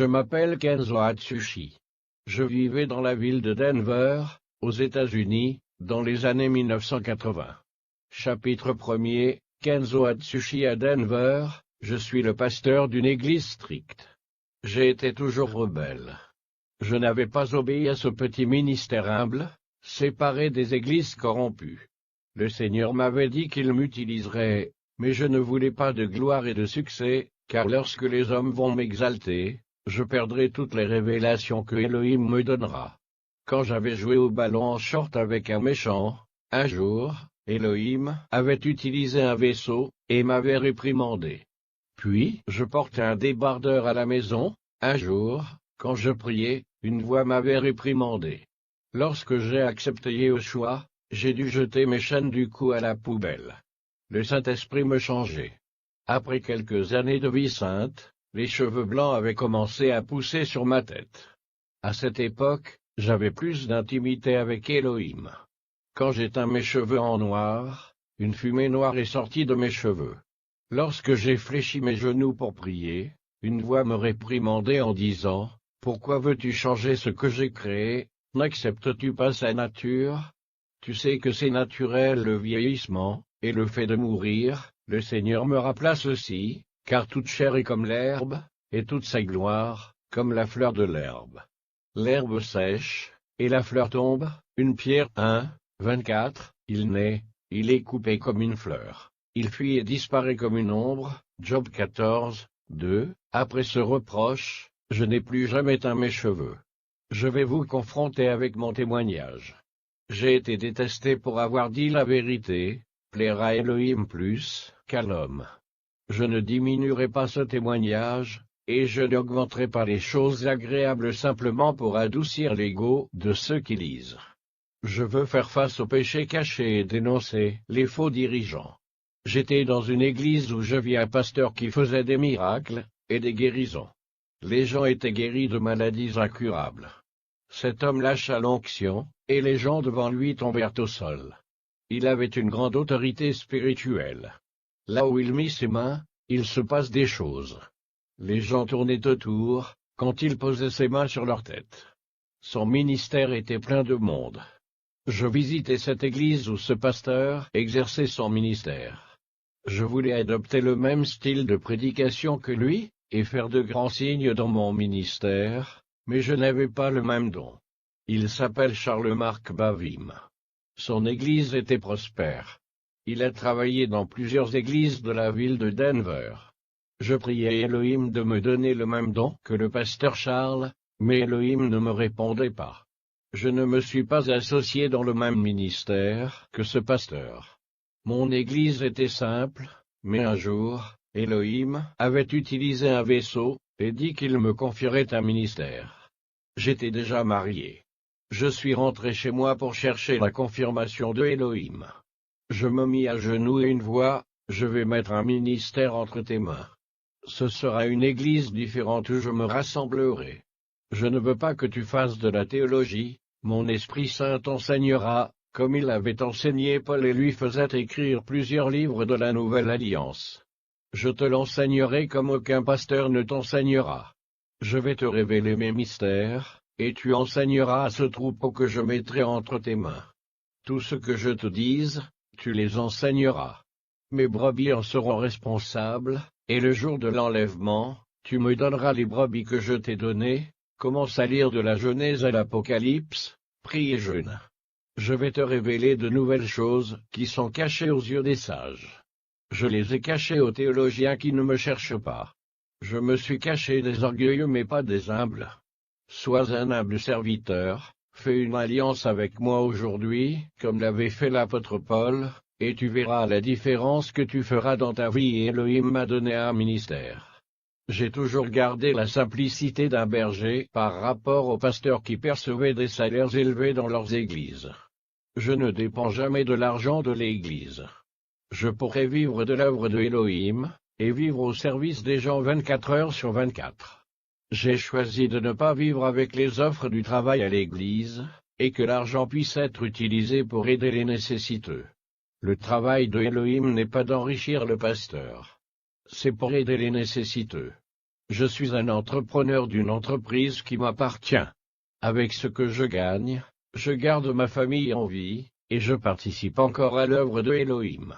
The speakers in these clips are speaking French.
Je m'appelle Kenzo Atsushi. Je vivais dans la ville de Denver, aux États-Unis, dans les années 1980. Chapitre 1er, Kenzo Atsushi à Denver, je suis le pasteur d'une église stricte. J'ai été toujours rebelle. Je n'avais pas obéi à ce petit ministère humble, séparé des églises corrompues. Le Seigneur m'avait dit qu'il m'utiliserait, mais je ne voulais pas de gloire et de succès, car lorsque les hommes vont m'exalter, je perdrai toutes les révélations que Elohim me donnera. Quand j'avais joué au ballon en short avec un méchant, un jour, Elohim avait utilisé un vaisseau, et m'avait réprimandé. Puis, je portais un débardeur à la maison, un jour, quand je priais, une voix m'avait réprimandé. Lorsque j'ai accepté Yeshua, j'ai dû jeter mes chaînes du cou à la poubelle. Le Saint-Esprit me changeait. Après quelques années de vie sainte, les cheveux blancs avaient commencé à pousser sur ma tête. À cette époque, j'avais plus d'intimité avec Elohim. Quand j'éteins mes cheveux en noir, une fumée noire est sortie de mes cheveux. Lorsque j'ai fléchi mes genoux pour prier, une voix me réprimandait en disant, « Pourquoi veux-tu changer ce que j'ai créé? N'acceptes-tu pas sa nature? Tu sais que c'est naturel le vieillissement, et le fait de mourir. » Le Seigneur me rappela ceci, car toute chair est comme l'herbe, et toute sa gloire, comme la fleur de l'herbe. L'herbe sèche, et la fleur tombe, une Pierre 1, 24, il naît, il est coupé comme une fleur. Il fuit et disparaît comme une ombre, Job 14, 2, après ce reproche, je n'ai plus jamais teint mes cheveux. Je vais vous confronter avec mon témoignage. J'ai été détesté pour avoir dit la vérité, plaire à Elohim plus qu'à l'homme. Je ne diminuerai pas ce témoignage, et je n'augmenterai pas les choses agréables simplement pour adoucir l'ego de ceux qui lisent. Je veux faire face aux péchés cachés et dénoncer les faux dirigeants. J'étais dans une église où je vis un pasteur qui faisait des miracles, et des guérisons. Les gens étaient guéris de maladies incurables. Cet homme lâcha l'onction, et les gens devant lui tombèrent au sol. Il avait une grande autorité spirituelle. Là où il mit ses mains, il se passe des choses. Les gens tournaient autour, quand il posait ses mains sur leur tête. Son ministère était plein de monde. Je visitais cette église où ce pasteur exerçait son ministère. Je voulais adopter le même style de prédication que lui, et faire de grands signes dans mon ministère, mais je n'avais pas le même don. Il s'appelle Charles-Marc Bavim. Son église était prospère. Il a travaillé dans plusieurs églises de la ville de Denver. Je priais Elohim de me donner le même don que le pasteur Charles, mais Elohim ne me répondait pas. Je ne me suis pas associé dans le même ministère que ce pasteur. Mon église était simple, mais un jour, Elohim avait utilisé un vaisseau, et dit qu'il me confierait un ministère. J'étais déjà marié. Je suis rentré chez moi pour chercher la confirmation de Elohim. Je me mis à genoux et une voix, « Je vais mettre un ministère entre tes mains. Ce sera une église différente où je me rassemblerai. Je ne veux pas que tu fasses de la théologie, mon Esprit Saint t'enseignera, comme il avait enseigné Paul et lui faisait écrire plusieurs livres de la Nouvelle Alliance. Je te l'enseignerai comme aucun pasteur ne t'enseignera. Je vais te révéler mes mystères, et tu enseigneras à ce troupeau que je mettrai entre tes mains. Tout ce que je te dise, tu les enseigneras. Mes brebis en seront responsables, et le jour de l'enlèvement, tu me donneras les brebis que je t'ai données. Commence à lire de la Genèse à l'Apocalypse, prie et jeûne. Je vais te révéler de nouvelles choses qui sont cachées aux yeux des sages. Je les ai cachées aux théologiens qui ne me cherchent pas. Je me suis caché des orgueilleux mais pas des humbles. Sois un humble serviteur, fais une alliance avec moi aujourd'hui, comme l'avait fait l'apôtre Paul, et tu verras la différence que tu feras dans ta vie et Elohim m'a donné un ministère. J'ai toujours gardé la simplicité d'un berger par rapport aux pasteurs qui percevaient des salaires élevés dans leurs églises. Je ne dépends jamais de l'argent de l'église. Je pourrais vivre de l'œuvre de Elohim, et vivre au service des gens 24 heures sur 24. J'ai choisi de ne pas vivre avec les offres du travail à l'église, et que l'argent puisse être utilisé pour aider les nécessiteux. Le travail de Elohim n'est pas d'enrichir le pasteur. C'est pour aider les nécessiteux. Je suis un entrepreneur d'une entreprise qui m'appartient. Avec ce que je gagne, je garde ma famille en vie, et je participe encore à l'œuvre de Elohim.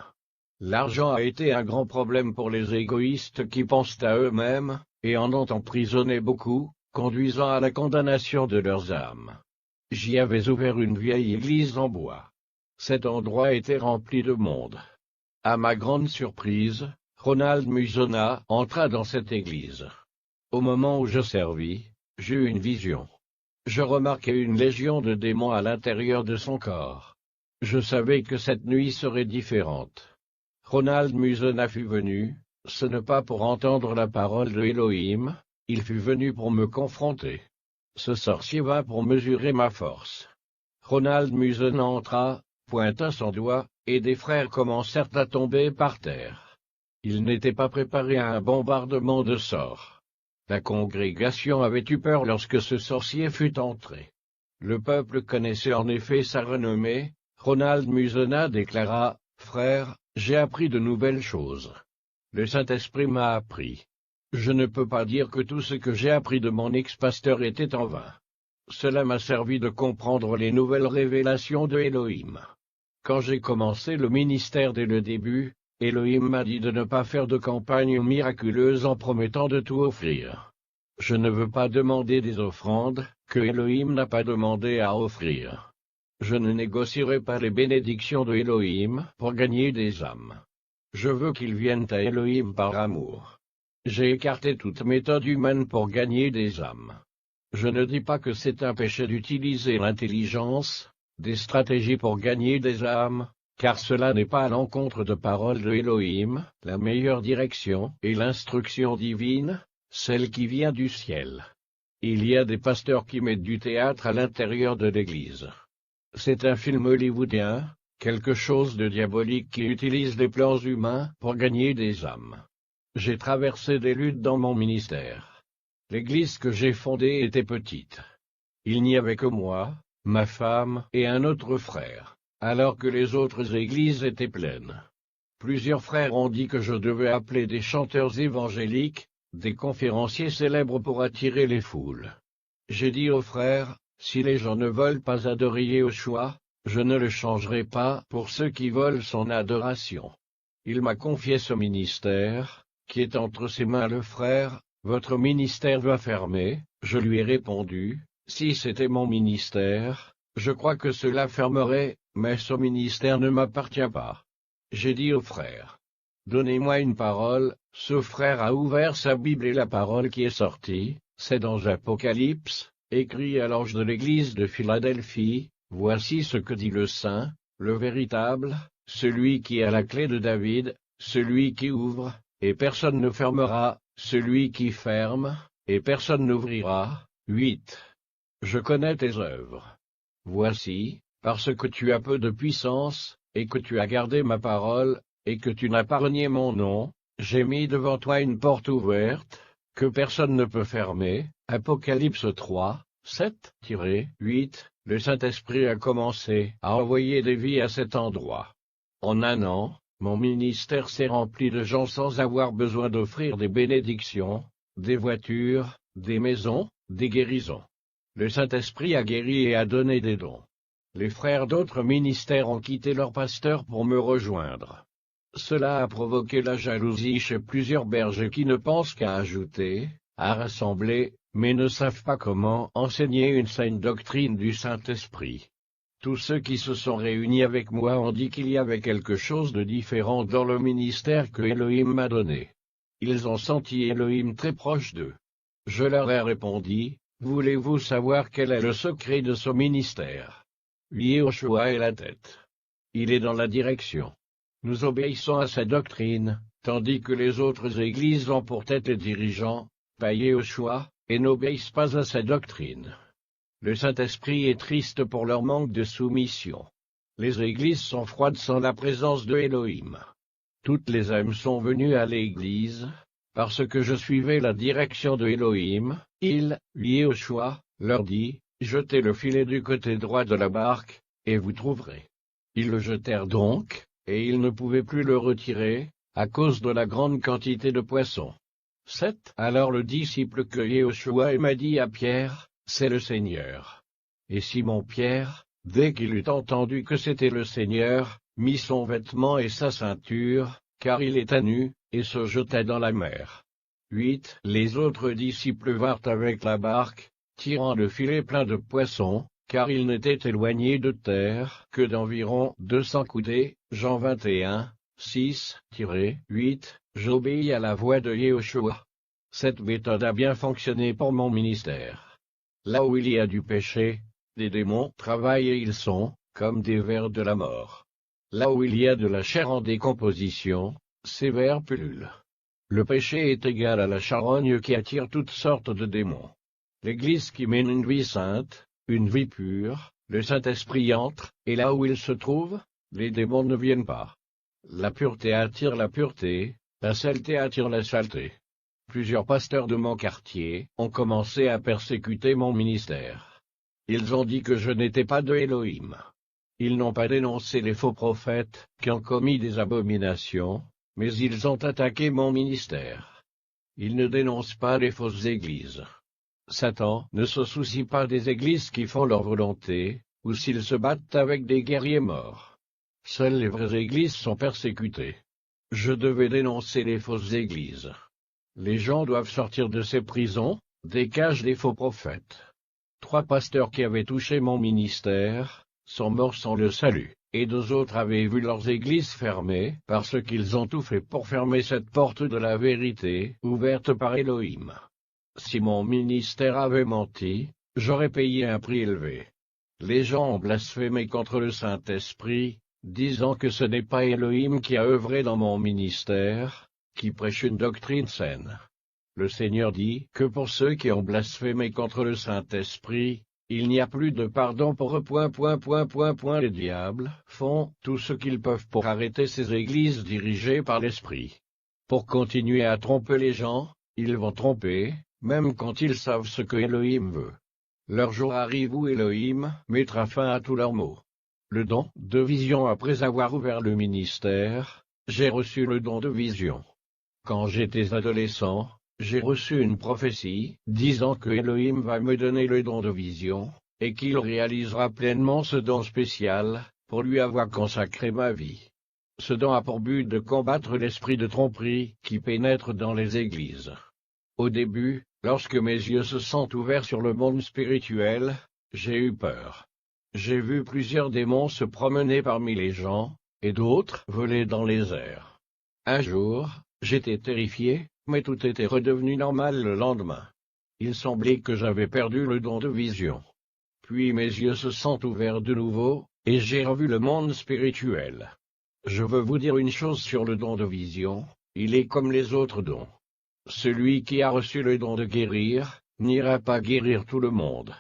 L'argent a été un grand problème pour les égoïstes qui pensent à eux-mêmes, et en ont emprisonné beaucoup, conduisant à la condamnation de leurs âmes. J'y avais ouvert une vieille église en bois. Cet endroit était rempli de monde. À ma grande surprise, Ronald Musona entra dans cette église. Au moment où je servis, j'eus une vision. Je remarquai une légion de démons à l'intérieur de son corps. Je savais que cette nuit serait différente. Ronald Musona fut venu, ce n'est pas pour entendre la parole de Elohim, il fut venu pour me confronter. Ce sorcier vint pour mesurer ma force. Ronald Musona entra, pointa son doigt, et des frères commencèrent à tomber par terre. Ils n'étaient pas préparés à un bombardement de sorts. La congrégation avait eu peur lorsque ce sorcier fut entré. Le peuple connaissait en effet sa renommée. Ronald Musona déclara, « Frère, j'ai appris de nouvelles choses. Le Saint-Esprit m'a appris. Je ne peux pas dire que tout ce que j'ai appris de mon ex-pasteur était en vain. Cela m'a servi de comprendre les nouvelles révélations de Elohim. Quand j'ai commencé le ministère dès le début, Elohim m'a dit de ne pas faire de campagne miraculeuse en promettant de tout offrir. Je ne veux pas demander des offrandes que Elohim n'a pas demandé à offrir. Je ne négocierai pas les bénédictions de Elohim pour gagner des âmes. Je veux qu'ils viennent à Elohim par amour. J'ai écarté toute méthode humaine pour gagner des âmes. Je ne dis pas que c'est un péché d'utiliser l'intelligence, des stratégies pour gagner des âmes, car cela n'est pas à l'encontre de paroles de Elohim. La meilleure direction est l'instruction divine, celle qui vient du ciel. Il y a des pasteurs qui mettent du théâtre à l'intérieur de l'Église. C'est un film hollywoodien, quelque chose de diabolique qui utilise les plans humains pour gagner des âmes. J'ai traversé des luttes dans mon ministère. L'église que j'ai fondée était petite. Il n'y avait que moi, ma femme et un autre frère, alors que les autres églises étaient pleines. Plusieurs frères ont dit que je devais appeler des chanteurs évangéliques, des conférenciers célèbres pour attirer les foules. J'ai dit aux frères, si les gens ne veulent pas adorer Yahushua, je ne le changerai pas pour ceux qui veulent son adoration. Il m'a confié ce ministère, qui est entre ses mains. Le frère, votre ministère va fermer. Je lui ai répondu, si c'était mon ministère, je crois que cela fermerait, mais ce ministère ne m'appartient pas. J'ai dit au frère, donnez-moi une parole. Ce frère a ouvert sa Bible et la parole qui est sortie, c'est dans Apocalypse, écrit à l'ange de l'église de Philadelphie, voici ce que dit le Saint, le véritable, celui qui a la clé de David, celui qui ouvre, et personne ne fermera, celui qui ferme, et personne n'ouvrira. 8. Je connais tes œuvres. Voici, parce que tu as peu de puissance, et que tu as gardé ma parole, et que tu n'as pas renié mon nom, j'ai mis devant toi une porte ouverte, que personne ne peut fermer. Apocalypse 3, 7-8. Le Saint-Esprit a commencé à envoyer des vies à cet endroit. En un an, mon ministère s'est rempli de gens sans avoir besoin d'offrir des bénédictions, des voitures, des maisons, des guérisons. Le Saint-Esprit a guéri et a donné des dons. Les frères d'autres ministères ont quitté leur pasteur pour me rejoindre. Cela a provoqué la jalousie chez plusieurs bergers qui ne pensent qu'à ajouter, à rassembler, mais ne savent pas comment enseigner une saine doctrine du Saint-Esprit. Tous ceux qui se sont réunis avec moi ont dit qu'il y avait quelque chose de différent dans le ministère que Elohim m'a donné. Ils ont senti Elohim très proche d'eux. Je leur ai répondu, voulez-vous savoir quel est le secret de ce ministère? Yahushua est la tête. Il est dans la direction. Nous obéissons à sa doctrine, tandis que les autres églises ont pour tête les dirigeants, pas Yahushua, et n'obéissent pas à sa doctrine. Le Saint-Esprit est triste pour leur manque de soumission. Les églises sont froides sans la présence de Elohim. Toutes les âmes sont venues à l'église, parce que je suivais la direction de Elohim. Il, Yahushua, leur dit, jetez le filet du côté droit de la barque, et vous trouverez. Ils le jetèrent donc, et ils ne pouvaient plus le retirer, à cause de la grande quantité de poissons. 7. Alors le disciple que Yeshua m'a dit à Pierre, c'est le Seigneur. Et Simon-Pierre, dès qu'il eut entendu que c'était le Seigneur, mit son vêtement et sa ceinture, car il était nu, et se jeta dans la mer. 8. Les autres disciples vinrent avec la barque, tirant le filet plein de poissons, car ils n'étaient éloignés de terre que d'environ 200 coudées. Jean 21, 6-8. J'obéis à la voix de Yeshua. Cette méthode a bien fonctionné pour mon ministère. Là où il y a du péché, les démons travaillent et ils sont, comme des vers de la mort. Là où il y a de la chair en décomposition, ces vers pullulent. Le péché est égal à la charogne qui attire toutes sortes de démons. L'Église qui mène une vie sainte, une vie pure, le Saint-Esprit entre, et là où il se trouve, les démons ne viennent pas. La pureté attire la pureté, la saleté attire la saleté. Plusieurs pasteurs de mon quartier ont commencé à persécuter mon ministère. Ils ont dit que je n'étais pas de Elohim. Ils n'ont pas dénoncé les faux prophètes qui ont commis des abominations, mais ils ont attaqué mon ministère. Ils ne dénoncent pas les fausses églises. Satan ne se soucie pas des églises qui font leur volonté, ou s'ils se battent avec des guerriers morts. Seules les vraies églises sont persécutées. Je devais dénoncer les fausses églises. Les gens doivent sortir de ces prisons, des cages des faux prophètes. 3 pasteurs qui avaient touché mon ministère sont morts sans le salut, et 2 autres avaient vu leurs églises fermées parce qu'ils ont tout fait pour fermer cette porte de la vérité ouverte par Elohim. Si mon ministère avait menti, j'aurais payé un prix élevé. Les gens ont blasphémé contre le Saint-Esprit, disant que ce n'est pas Elohim qui a œuvré dans mon ministère, qui prêche une doctrine saine. Le Seigneur dit que pour ceux qui ont blasphémé contre le Saint-Esprit, il n'y a plus de pardon pour eux. Les diables font tout ce qu'ils peuvent pour arrêter ces églises dirigées par l'Esprit. Pour continuer à tromper les gens, ils vont tromper, même quand ils savent ce que Elohim veut. Leur jour arrive où Elohim mettra fin à tous leurs maux. Le don de vision. Après avoir ouvert le ministère, j'ai reçu le don de vision. Quand j'étais adolescent, j'ai reçu une prophétie, disant que Elohim va me donner le don de vision, et qu'il réalisera pleinement ce don spécial, pour lui avoir consacré ma vie. Ce don a pour but de combattre l'esprit de tromperie qui pénètre dans les églises. Au début, lorsque mes yeux se sont ouverts sur le monde spirituel, j'ai eu peur. J'ai vu plusieurs démons se promener parmi les gens, et d'autres voler dans les airs. Un jour, j'étais terrifié, mais tout était redevenu normal le lendemain. Il semblait que j'avais perdu le don de vision. Puis mes yeux se sont ouverts de nouveau, et j'ai revu le monde spirituel. Je veux vous dire une chose sur le don de vision, il est comme les autres dons. Celui qui a reçu le don de guérir, n'ira pas guérir tout le monde.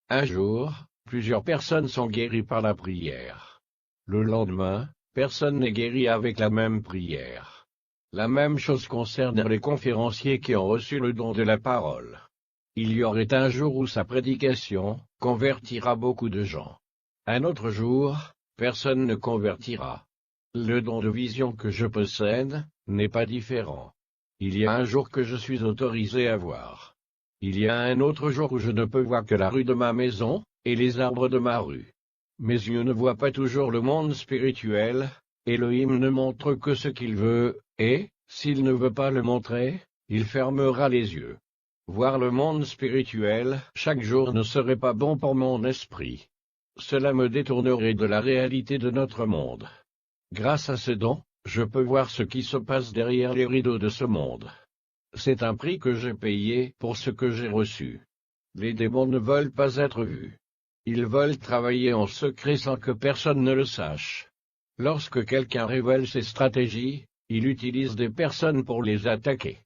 Un jour, plusieurs personnes sont guéries par la prière. Le lendemain, personne n'est guéri avec la même prière. La même chose concerne les conférenciers qui ont reçu le don de la parole. Il y aurait un jour où sa prédication convertira beaucoup de gens. Un autre jour, personne ne convertira. Le don de vision que je possède n'est pas différent. Il y a un jour que je suis autorisé à voir. Il y a un autre jour où je ne peux voir que la rue de ma maison, et les arbres de ma rue. Mes yeux ne voient pas toujours le monde spirituel, Elohim ne montre que ce qu'il veut, et, s'il ne veut pas le montrer, il fermera les yeux. Voir le monde spirituel chaque jour ne serait pas bon pour mon esprit. Cela me détournerait de la réalité de notre monde. Grâce à ce don, je peux voir ce qui se passe derrière les rideaux de ce monde. C'est un prix que j'ai payé pour ce que j'ai reçu. Les démons ne veulent pas être vus. Ils veulent travailler en secret sans que personne ne le sache. Lorsque quelqu'un révèle ses stratégies, il utilise des personnes pour les attaquer.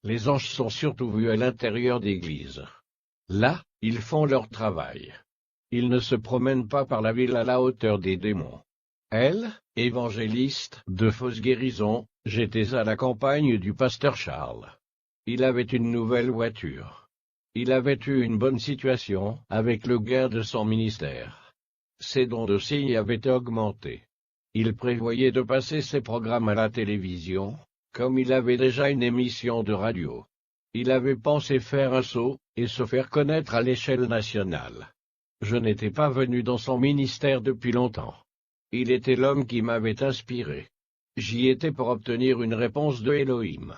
Les anges sont surtout vus à l'intérieur d'églises. Là, ils font leur travail. Ils ne se promènent pas par la ville à la hauteur des démons. Elle, évangéliste de fausses guérisons, j'étais à la campagne du pasteur Charles. Il avait une nouvelle voiture. Il avait eu une bonne situation avec le gain de son ministère. Ses dons de signes avaient augmenté. Il prévoyait de passer ses programmes à la télévision, comme il avait déjà une émission de radio. Il avait pensé faire un saut, et se faire connaître à l'échelle nationale. Je n'étais pas venu dans son ministère depuis longtemps. Il était l'homme qui m'avait inspiré. J'y étais pour obtenir une réponse de Elohim.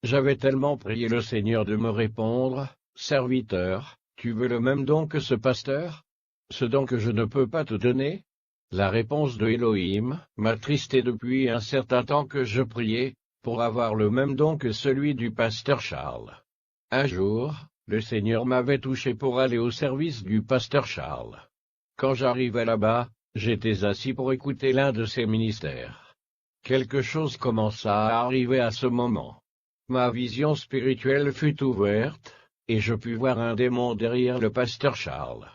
J'avais tellement prié le Seigneur de me répondre, « Serviteur, tu veux le même don que ce pasteur? Ce don que je ne peux pas te donner ?» La réponse de Elohim m'attristait depuis un certain temps que je priais, pour avoir le même don que celui du pasteur Charles. Un jour, le Seigneur m'avait touché pour aller au service du pasteur Charles. Quand j'arrivais là-bas, j'étais assis pour écouter l'un de ses ministères. Quelque chose commença à arriver à ce moment. Ma vision spirituelle fut ouverte, et je pus voir un démon derrière le pasteur Charles.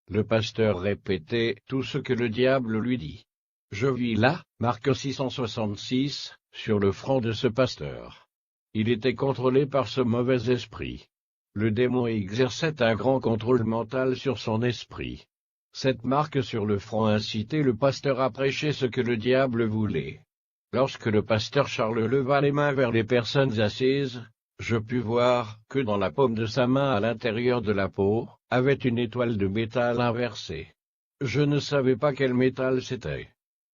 Le pasteur répétait tout ce que le diable lui dit. Je vis là, Marc 666, sur le front de ce pasteur. Il était contrôlé par ce mauvais esprit. Le démon exerçait un grand contrôle mental sur son esprit. Cette marque sur le front incitait le pasteur à prêcher ce que le diable voulait. Lorsque le pasteur Charles leva les mains vers les personnes assises, je pus voir que dans la paume de sa main à l'intérieur de la peau, avait une étoile de métal inversée. Je ne savais pas quel métal c'était.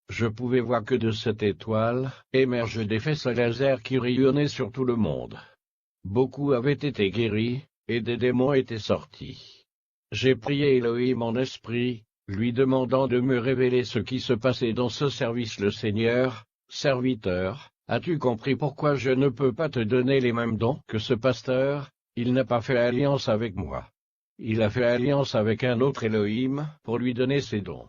Je pouvais voir que de cette étoile émergeaient des faisceaux laser qui rayonnaient sur tout le monde. Beaucoup avaient été guéris, et des démons étaient sortis. J'ai prié Elohim en esprit, lui demandant de me révéler ce qui se passait dans ce service. Le Seigneur, serviteur, as-tu compris pourquoi je ne peux pas te donner les mêmes dons que ce pasteur? Il n'a pas fait alliance avec moi. Il a fait alliance avec un autre Elohim pour lui donner ses dons.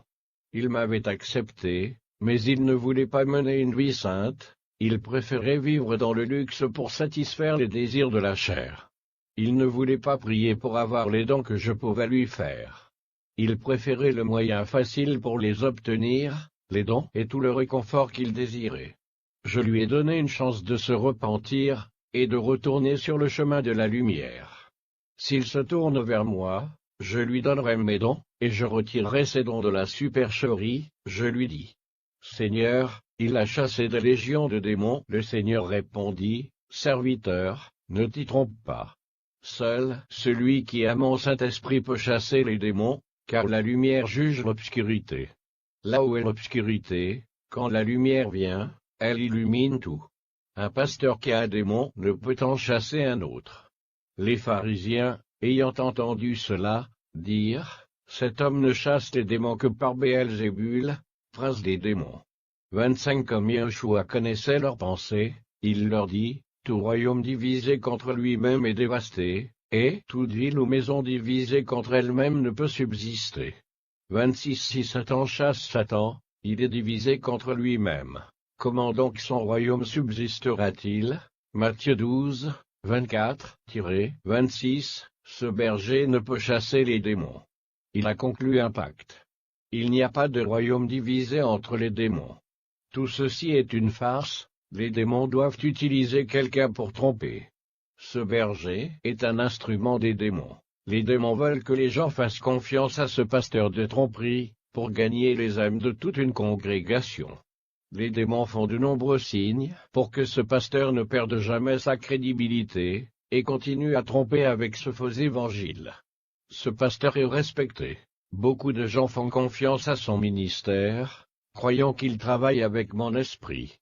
Il m'avait accepté, mais il ne voulait pas mener une vie sainte, il préférait vivre dans le luxe pour satisfaire les désirs de la chair. Il ne voulait pas prier pour avoir les dons que je pouvais lui faire. Il préférait le moyen facile pour les obtenir, les dons et tout le réconfort qu'il désirait. Je lui ai donné une chance de se repentir, et de retourner sur le chemin de la lumière. S'il se tourne vers moi, je lui donnerai mes dons, et je retirerai ses dons de la supercherie. Je lui dis. Seigneur, il a chassé des légions de démons. Le Seigneur répondit, serviteur, ne t'y trompe pas. Seul celui qui a mon Saint-Esprit peut chasser les démons, car la lumière juge l'obscurité. Là où est l'obscurité, quand la lumière vient, elle illumine tout. Un pasteur qui a un démon ne peut en chasser un autre. Les pharisiens, ayant entendu cela, dirent, « Cet homme ne chasse les démons que par Béelzébul, prince des démons. » 25 Comme Yeshua connaissait leurs pensées, il leur dit, « Tout royaume divisé contre lui-même est dévasté, et toute ville ou maison divisée contre elle-même ne peut subsister. » 26 Si Satan chasse Satan, il est divisé contre lui-même. Comment donc son royaume subsistera-t-il? Matthieu 12, 24-26, ce berger ne peut chasser les démons. Il a conclu un pacte. Il n'y a pas de royaume divisé entre les démons. Tout ceci est une farce, les démons doivent utiliser quelqu'un pour tromper. Ce berger est un instrument des démons. Les démons veulent que les gens fassent confiance à ce pasteur de tromperie, pour gagner les âmes de toute une congrégation. Les démons font de nombreux signes, pour que ce pasteur ne perde jamais sa crédibilité, et continue à tromper avec ce faux évangile. Ce pasteur est respecté. Beaucoup de gens font confiance à son ministère, croyant qu'il travaille avec mon esprit.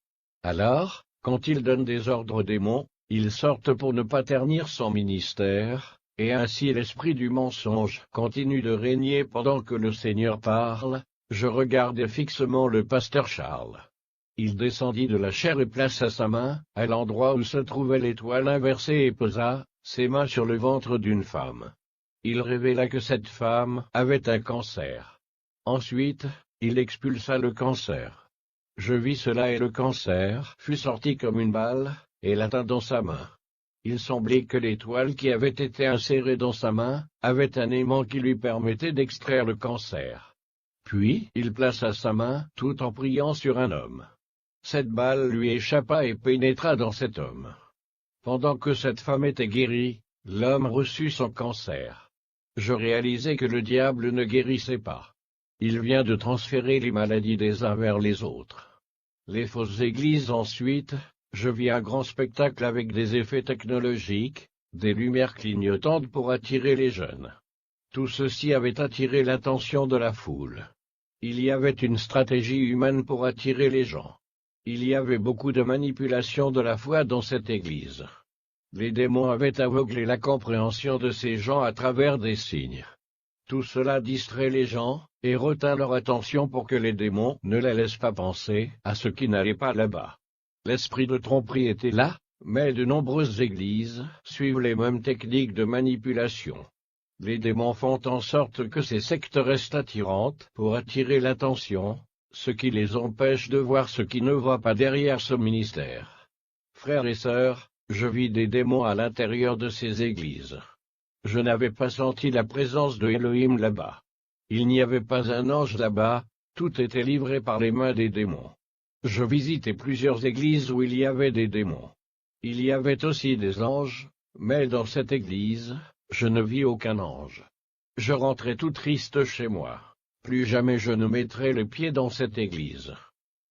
Alors, quand il donne des ordres aux démons, ils sortent pour ne pas ternir son ministère, et ainsi l'esprit du mensonge continue de régner pendant que le Seigneur parle. Je regardais fixement le pasteur Charles. Il descendit de la chaire et plaça sa main à l'endroit où se trouvait l'étoile inversée et posa ses mains sur le ventre d'une femme. Il révéla que cette femme avait un cancer. Ensuite, il expulsa le cancer. Je vis cela et le cancer fut sorti comme une balle, et l'atteint dans sa main. Il semblait que l'étoile qui avait été insérée dans sa main avait un aimant qui lui permettait d'extraire le cancer. Puis, il plaça sa main tout en priant sur un homme. Cette balle lui échappa et pénétra dans cet homme. Pendant que cette femme était guérie, l'homme reçut son cancer. Je réalisai que le diable ne guérissait pas. Il vient de transférer les maladies des uns vers les autres. Les fausses églises ensuite, je vis un grand spectacle avec des effets technologiques, des lumières clignotantes pour attirer les jeunes. Tout ceci avait attiré l'attention de la foule. Il y avait une stratégie humaine pour attirer les gens. Il y avait beaucoup de manipulation de la foi dans cette église. Les démons avaient aveuglé la compréhension de ces gens à travers des signes. Tout cela distrait les gens, et retint leur attention pour que les démons ne les laissent pas penser à ce qui n'allait pas là-bas. L'esprit de tromperie était là, mais de nombreuses églises suivent les mêmes techniques de manipulation. Les démons font en sorte que ces sectes restent attirantes pour attirer l'attention, ce qui les empêche de voir ce qui ne va pas derrière ce ministère. Frères et sœurs, je vis des démons à l'intérieur de ces églises. Je n'avais pas senti la présence de Elohim là-bas. Il n'y avait pas un ange là-bas, tout était livré par les mains des démons. Je visitais plusieurs églises où il y avait des démons. Il y avait aussi des anges, mais dans cette église, je ne vis aucun ange. Je rentrais tout triste chez moi. Plus jamais je ne mettrai les pieds dans cette église.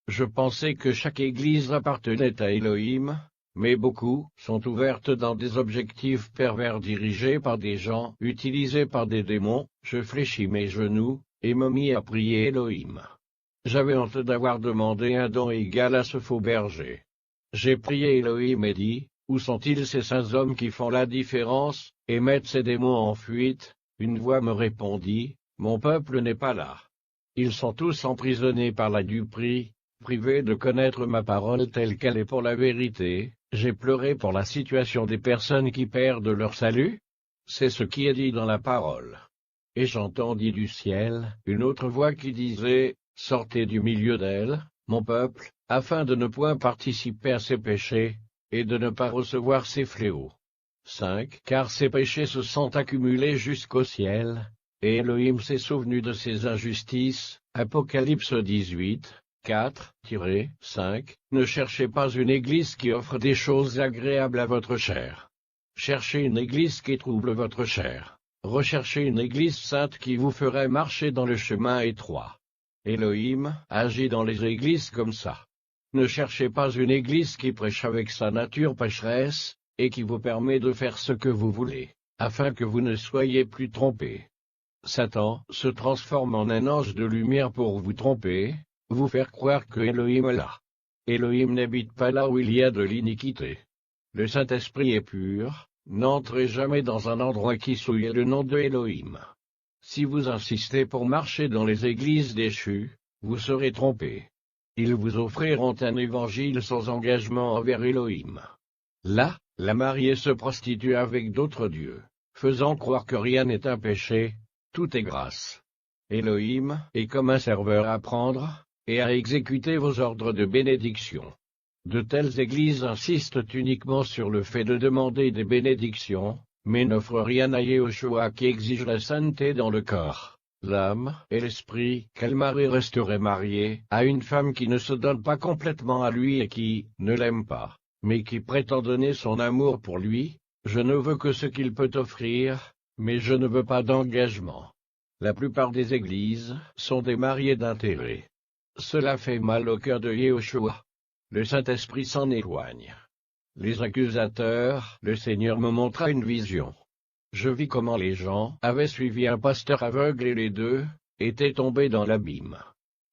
Je pensais que chaque église appartenait à Elohim, mais beaucoup sont ouvertes dans des objectifs pervers dirigés par des gens utilisés par des démons. Je fléchis mes genoux, et me mis à prier Elohim. J'avais honte d'avoir demandé un don égal à ce faux berger. J'ai prié Elohim et dit, où sont-ils ces saints hommes qui font la différence, et mettent ces démons en fuite? Une voix me répondit, mon peuple n'est pas là. Ils sont tous emprisonnés par la duperie, privés de connaître ma parole telle qu'elle est pour la vérité. J'ai pleuré pour la situation des personnes qui perdent leur salut. C'est ce qui est dit dans la parole. Et j'entendis du ciel une autre voix qui disait, sortez du milieu d'elle, mon peuple, afin de ne point participer à ses péchés, et de ne pas recevoir ses fléaux. 5. Car ses péchés se sont accumulés jusqu'au ciel, et Elohim s'est souvenu de ses injustices. Apocalypse 18. 4-5. Ne cherchez pas une église qui offre des choses agréables à votre chair. Cherchez une église qui trouble votre chair. Recherchez une église sainte qui vous ferait marcher dans le chemin étroit. Elohim agit dans les églises comme ça. Ne cherchez pas une église qui prêche avec sa nature pécheresse, et qui vous permet de faire ce que vous voulez, afin que vous ne soyez plus trompés. Satan se transforme en un ange de lumière pour vous tromper, vous faire croire que Elohim est là. Elohim n'habite pas là où il y a de l'iniquité. Le Saint-Esprit est pur, n'entrez jamais dans un endroit qui souille le nom de Elohim. Si vous insistez pour marcher dans les églises déchues, vous serez trompés. Ils vous offriront un évangile sans engagement envers Elohim. Là, la mariée se prostitue avec d'autres dieux, faisant croire que rien n'est un péché, tout est grâce. Elohim est comme un serveur à prendre, et à exécuter vos ordres de bénédiction. De telles églises insistent uniquement sur le fait de demander des bénédictions, mais n'offrent rien à Yehoshua qui exige la sainteté dans le corps, l'âme et l'esprit. Quel mari resterait marié à une femme qui ne se donne pas complètement à lui et qui ne l'aime pas, mais qui prétend donner son amour pour lui? Je ne veux que ce qu'il peut offrir, mais je ne veux pas d'engagement. La plupart des églises sont des mariés d'intérêt. Cela fait mal au cœur de Yehoshua. Le Saint-Esprit s'en éloigne. Les accusateurs, le Seigneur me montra une vision. Je vis comment les gens avaient suivi un pasteur aveugle et les deux étaient tombés dans l'abîme.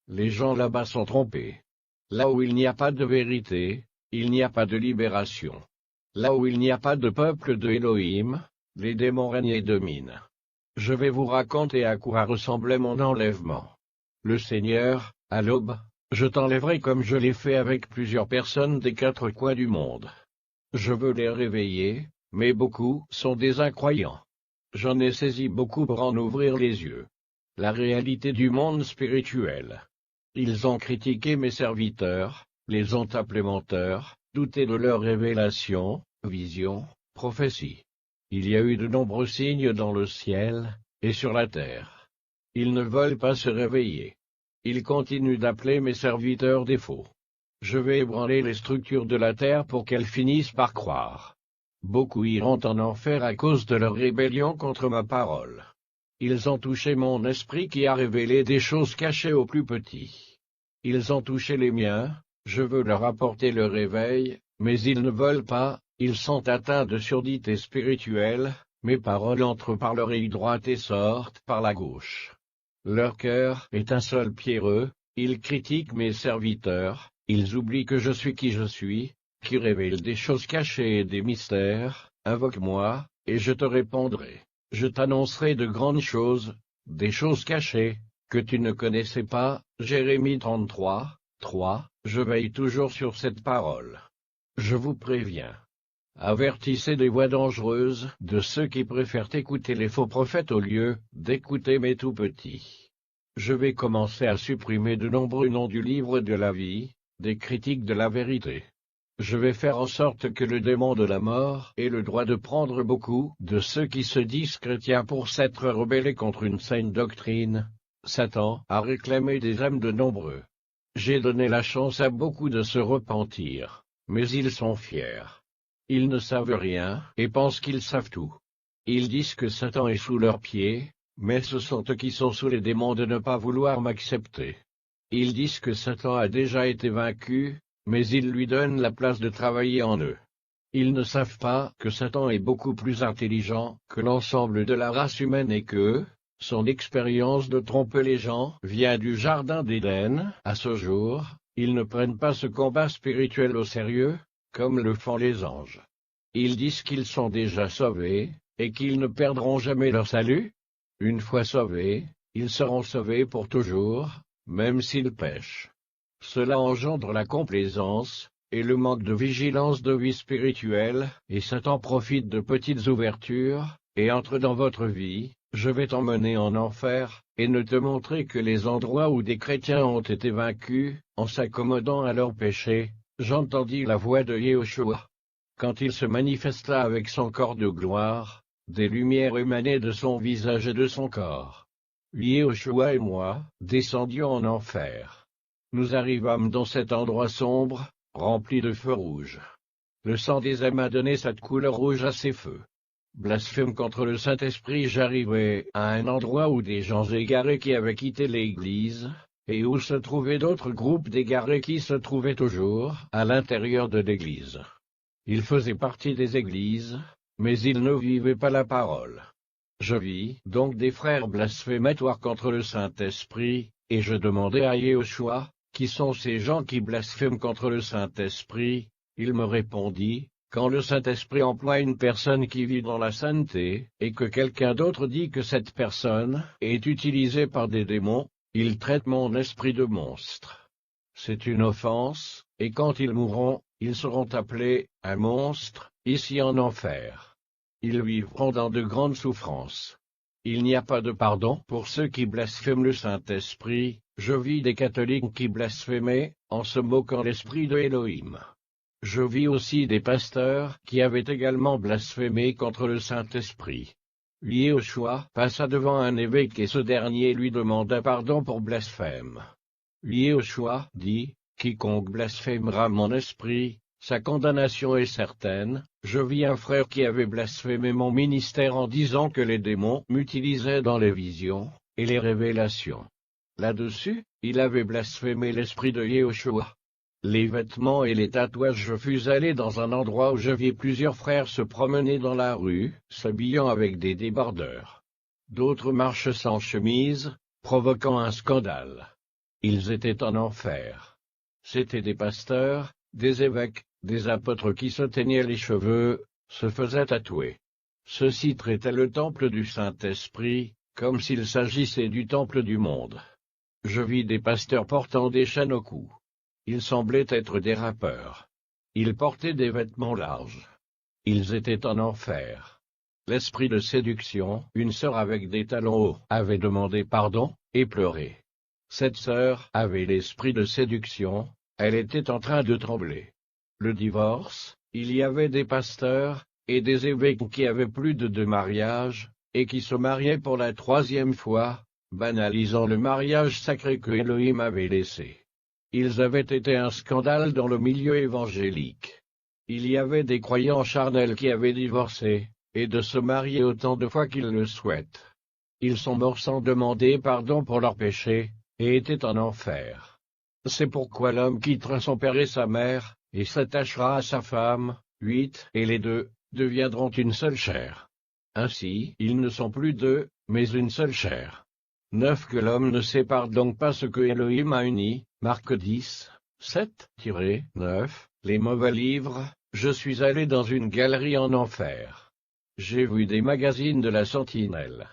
Les gens là-bas sont trompés. Là où il n'y a pas de vérité, il n'y a pas de libération. Là où il n'y a pas de peuple de Elohim, les démons règnent et dominent. Je vais vous raconter à quoi ressemblait mon enlèvement. Le Seigneur, à l'aube, je t'enlèverai comme je l'ai fait avec plusieurs personnes des quatre coins du monde. Je veux les réveiller, mais beaucoup sont des incroyants. J'en ai saisi beaucoup pour en ouvrir les yeux. La réalité du monde spirituel. Ils ont critiqué mes serviteurs, les ont appelés menteurs, douté de leurs révélations, visions, prophéties. Il y a eu de nombreux signes dans le ciel, et sur la terre. Ils ne veulent pas se réveiller. Ils continuent d'appeler mes serviteurs des faux. Je vais ébranler les structures de la terre pour qu'elles finissent par croire. Beaucoup iront en enfer à cause de leur rébellion contre ma parole. Ils ont touché mon esprit qui a révélé des choses cachées aux plus petits. Ils ont touché les miens, je veux leur apporter le réveil, mais ils ne veulent pas, Ils sont atteints de surdité spirituelle, mes paroles entrent par l'oreille droite et sortent par la gauche. Leur cœur est un sol pierreux, ils critiquent mes serviteurs, ils oublient que je suis qui je suis, qui révèle des choses cachées et des mystères. Invoque-moi, et je te répondrai. Je t'annoncerai de grandes choses, des choses cachées, que tu ne connaissais pas. Jérémie 33, 3. Je veille toujours sur cette parole. Je vous préviens. Avertissez des voix dangereuses de ceux qui préfèrent écouter les faux prophètes au lieu d'écouter mes tout-petits. Je vais commencer à supprimer de nombreux noms du livre de la vie, des critiques de la vérité. Je vais faire en sorte que le démon de la mort ait le droit de prendre beaucoup de ceux qui se disent chrétiens pour s'être rebellés contre une saine doctrine. Satan a réclamé des âmes de nombreux. J'ai donné la chance à beaucoup de se repentir, mais ils sont fiers. Ils ne savent rien, et pensent qu'ils savent tout. Ils disent que Satan est sous leurs pieds, mais ce sont eux qui sont sous les démons de ne pas vouloir m'accepter. Ils disent que Satan a déjà été vaincu, mais ils lui donnent la place de travailler en eux. Ils ne savent pas que Satan est beaucoup plus intelligent que l'ensemble de la race humaine et que son expérience de tromper les gens vient du jardin d'Éden. À ce jour, ils ne prennent pas ce combat spirituel au sérieux, comme le font les anges. Ils disent qu'ils sont déjà sauvés, et qu'ils ne perdront jamais leur salut. Une fois sauvés, ils seront sauvés pour toujours, même s'ils pêchent. Cela engendre la complaisance, et le manque de vigilance de vie spirituelle, et Satan profite de petites ouvertures, et entre dans votre vie. Je vais t'emmener en enfer, et ne te montrer que les endroits où des chrétiens ont été vaincus, en s'accommodant à leurs péchés. J'entendis la voix de Yahushua. Quand il se manifesta avec son corps de gloire, des lumières émanaient de son visage et de son corps. Yahushua et moi descendions en enfer. Nous arrivâmes dans cet endroit sombre, rempli de feux rouges. Le sang des âmes a donné cette couleur rouge à ces feux. Blasphème contre le Saint-Esprit, j'arrivai à un endroit où des gens égarés qui avaient quitté l'Église, et où se trouvaient d'autres groupes d'égarés qui se trouvaient toujours à l'intérieur de l'Église. Ils faisaient partie des églises, mais ils ne vivaient pas la parole. Je vis donc des frères blasphématoires contre le Saint-Esprit, et je demandai à Yahushua, qui sont ces gens qui blasphèment contre le Saint-Esprit? Il me répondit, quand le Saint-Esprit emploie une personne qui vit dans la sainteté, et que quelqu'un d'autre dit que cette personne est utilisée par des démons, il traite mon esprit de monstre. C'est une offense, et quand ils mourront, ils seront appelés un monstre, ici en enfer. Ils vivront dans de grandes souffrances. Il n'y a pas de pardon pour ceux qui blasphèment le Saint-Esprit. Je vis des catholiques qui blasphémaient, en se moquant l'esprit de Elohim. Je vis aussi des pasteurs qui avaient également blasphémé contre le Saint-Esprit. Yahushua passa devant un évêque et ce dernier lui demanda pardon pour blasphème. Yahushua dit, « Quiconque blasphémera mon esprit, sa condamnation est certaine. » Je vis un frère qui avait blasphémé mon ministère en disant que les démons m'utilisaient dans les visions et les révélations. Là-dessus, il avait blasphémé l'esprit de Yahushua. Les vêtements et les tatouages. Je fus allé dans un endroit où je vis plusieurs frères se promener dans la rue, s'habillant avec des débardeurs. D'autres marchent sans chemise, provoquant un scandale. Ils étaient en enfer. C'étaient des pasteurs, des évêques, des apôtres qui se teignaient les cheveux, se faisaient tatouer. Ceux-ci traitaient le temple du Saint-Esprit, comme s'il s'agissait du temple du monde. Je vis des pasteurs portant des chaînes au cou. Ils semblaient être des rappeurs. Ils portaient des vêtements larges. Ils étaient en enfer. L'esprit de séduction, une sœur avec des talons hauts, avait demandé pardon, et pleuré. Cette sœur avait l'esprit de séduction, elle était en train de trembler. Le divorce, il y avait des pasteurs, et des évêques qui avaient plus de 2 mariages, et qui se mariaient pour la 3e fois, banalisant le mariage sacré que Elohim avait laissé. Ils avaient été un scandale dans le milieu évangélique. Il y avait des croyants charnels qui avaient divorcé, et de se marier autant de fois qu'ils le souhaitent. Ils sont morts sans demander pardon pour leurs péchés, et étaient en enfer. C'est pourquoi l'homme quittera son père et sa mère, et s'attachera à sa femme, 8, et les deux deviendront une seule chair. Ainsi, ils ne sont plus deux, mais une seule chair. 9 Que l'homme ne sépare donc pas ce que Elohim a uni. Marc 10, 7-9. Les mauvais livres. Je suis allé dans une galerie en enfer. J'ai vu des magazines de la Sentinelle.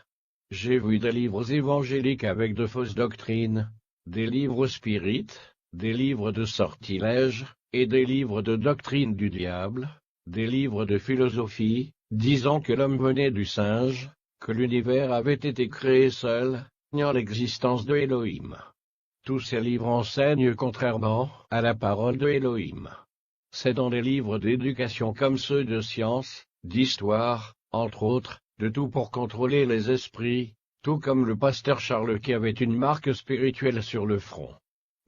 J'ai vu des livres évangéliques avec de fausses doctrines, des livres spirites, des livres de sortilèges, et des livres de doctrine du diable, des livres de philosophie, disant que l'homme venait du singe, que l'univers avait été créé seul, niant l'existence de Elohim. Tous ces livres enseignent contrairement à la parole de Elohim. C'est dans les livres d'éducation comme ceux de science, d'histoire, entre autres, de tout pour contrôler les esprits, tout comme le pasteur Charles qui avait une marque spirituelle sur le front.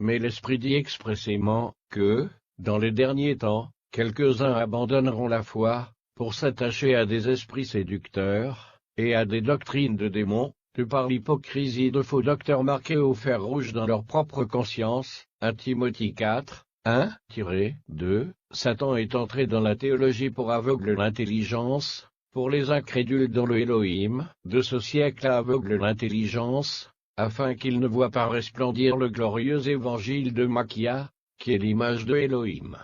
Mais l'Esprit dit expressément que, dans les derniers temps, quelques-uns abandonneront la foi, pour s'attacher à des esprits séducteurs, et à des doctrines de démons, de par l'hypocrisie de faux docteurs marqués au fer rouge dans leur propre conscience. 1 Timothée 4, 1-2. Satan est entré dans la théologie pour aveugler l'intelligence, pour les incrédules dans le Elohim, de ce siècle aveugle l'intelligence, afin qu'ils ne voient pas resplendir le glorieux évangile de Machia, qui est l'image de Elohim.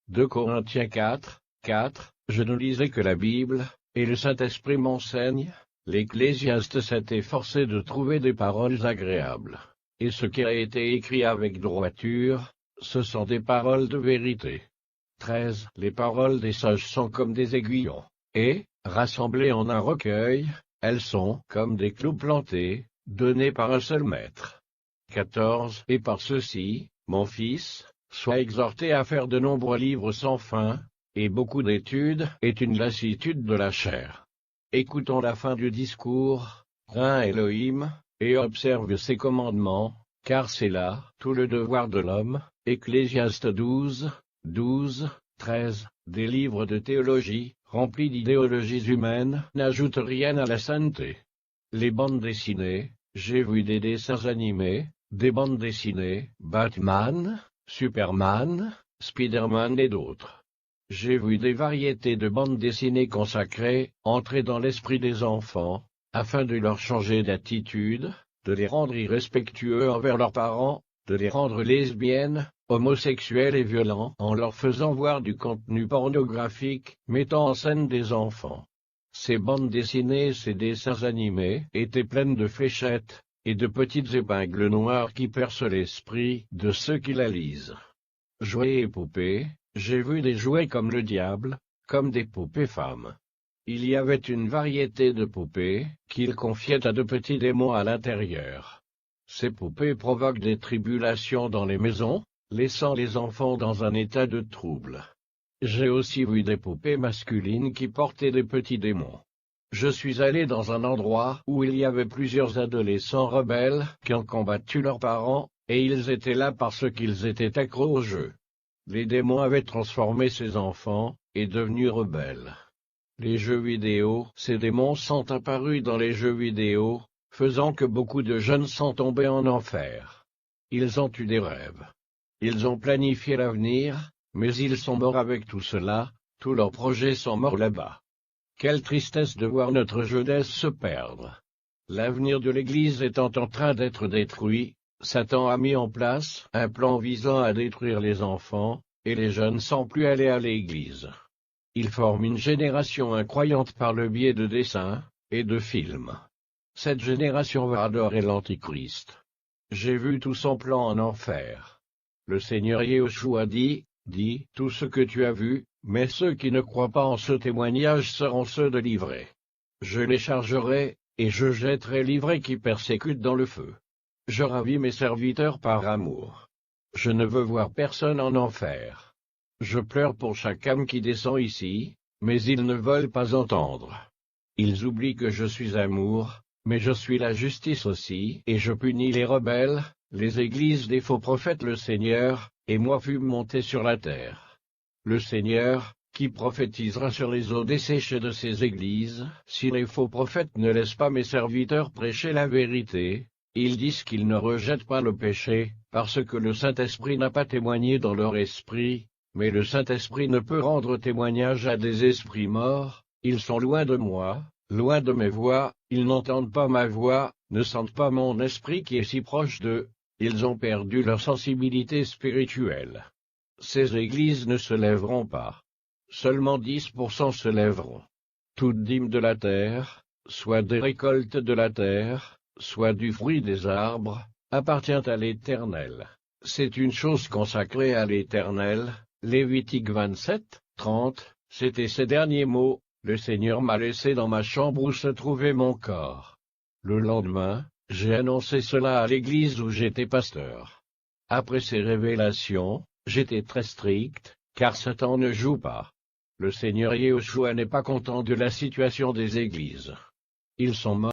2 Corinthiens 4, 4. Je ne lisais que la Bible, et le Saint-Esprit m'enseigne. L'Ecclésiaste s'est efforcé de trouver des paroles agréables. Et ce qui a été écrit avec droiture, ce sont des paroles de vérité. 13 Les paroles des sages sont comme des aiguillons, et, rassemblées en un recueil, elles sont comme des clous plantés, donnés par un seul maître. 14 Et par ceci, mon fils, sois exhorté à faire de nombreux livres sans fin, et beaucoup d'études est une lassitude de la chair. Écoutons la fin du discours, crains Elohim, et observe ses commandements, car c'est là tout le devoir de l'homme. Ecclésiaste 12, 13. Des livres de théologie, remplis d'idéologies humaines, n'ajoutent rien à la sainteté. Les bandes dessinées, j'ai vu des dessins animés, des bandes dessinées, Batman, Superman, Spider-Man et d'autres. J'ai vu des variétés de bandes dessinées consacrées, entrer dans l'esprit des enfants, afin de leur changer d'attitude, de les rendre irrespectueux envers leurs parents, de les rendre lesbiennes, homosexuels et violents, en leur faisant voir du contenu pornographique, mettant en scène des enfants. Ces bandes dessinées, ces dessins animés, étaient pleines de fléchettes, et de petites épingles noires qui percent l'esprit de ceux qui la lisent. Jouets et poupées. J'ai vu des jouets comme le diable, comme des poupées femmes. Il y avait une variété de poupées, qu'il confiait à de petits démons à l'intérieur. Ces poupées provoquent des tribulations dans les maisons, laissant les enfants dans un état de trouble. J'ai aussi vu des poupées masculines qui portaient des petits démons. Je suis allé dans un endroit où il y avait plusieurs adolescents rebelles qui ont combattu leurs parents, et ils étaient là parce qu'ils étaient accros au jeu. Les démons avaient transformé ces enfants, et devenus rebelles. Les jeux vidéo, ces démons sont apparus dans les jeux vidéo, faisant que beaucoup de jeunes sont tombés en enfer. Ils ont eu des rêves. Ils ont planifié l'avenir, mais ils sont morts avec tout cela, tous leurs projets sont morts là-bas. Quelle tristesse de voir notre jeunesse se perdre. L'avenir de l'Église étant en train d'être détruit, Satan a mis en place un plan visant à détruire les enfants, et les jeunes sans plus aller à l'Église. Il forme une génération incroyante par le biais de dessins et de films. Cette génération va adorer l'Antichrist. J'ai vu tout son plan en enfer. Le Seigneur Yeshua dit, tout ce que tu as vu, mais ceux qui ne croient pas en ce témoignage seront ceux de l'ivrée. Je les chargerai, et je jetterai l'ivrée qui persécute dans le feu. Je ravis mes serviteurs par amour. Je ne veux voir personne en enfer. Je pleure pour chaque âme qui descend ici, mais ils ne veulent pas entendre. Ils oublient que je suis amour, mais je suis la justice aussi, et je punis les rebelles, les églises des faux prophètes. Le Seigneur, et moi fûmes montés sur la terre. Le Seigneur, qui prophétisera sur les eaux desséchées de ces églises, si les faux prophètes ne laissent pas mes serviteurs prêcher la vérité. Ils disent qu'ils ne rejettent pas le péché, parce que le Saint-Esprit n'a pas témoigné dans leur esprit, Mais le Saint-Esprit ne peut rendre témoignage à des esprits morts, ils sont loin de moi, loin de mes voix, ils n'entendent pas ma voix, ne sentent pas mon esprit qui est si proche d'eux, ils ont perdu leur sensibilité spirituelle. Ces églises ne se lèveront pas. Seulement 10% se lèveront. Toute dîme de la terre, soit des récoltes de la terre, soit du fruit des arbres, appartient à l'Éternel. C'est une chose consacrée à l'Éternel. Lévitique 27, 30, c'était ces derniers mots, le Seigneur m'a laissé dans ma chambre où se trouvait mon corps. Le lendemain, j'ai annoncé cela à l'église où j'étais pasteur. Après ces révélations, j'étais très strict, car Satan ne joue pas. Le Seigneur Yahushua n'est pas content de la situation des églises. Ils sont morts.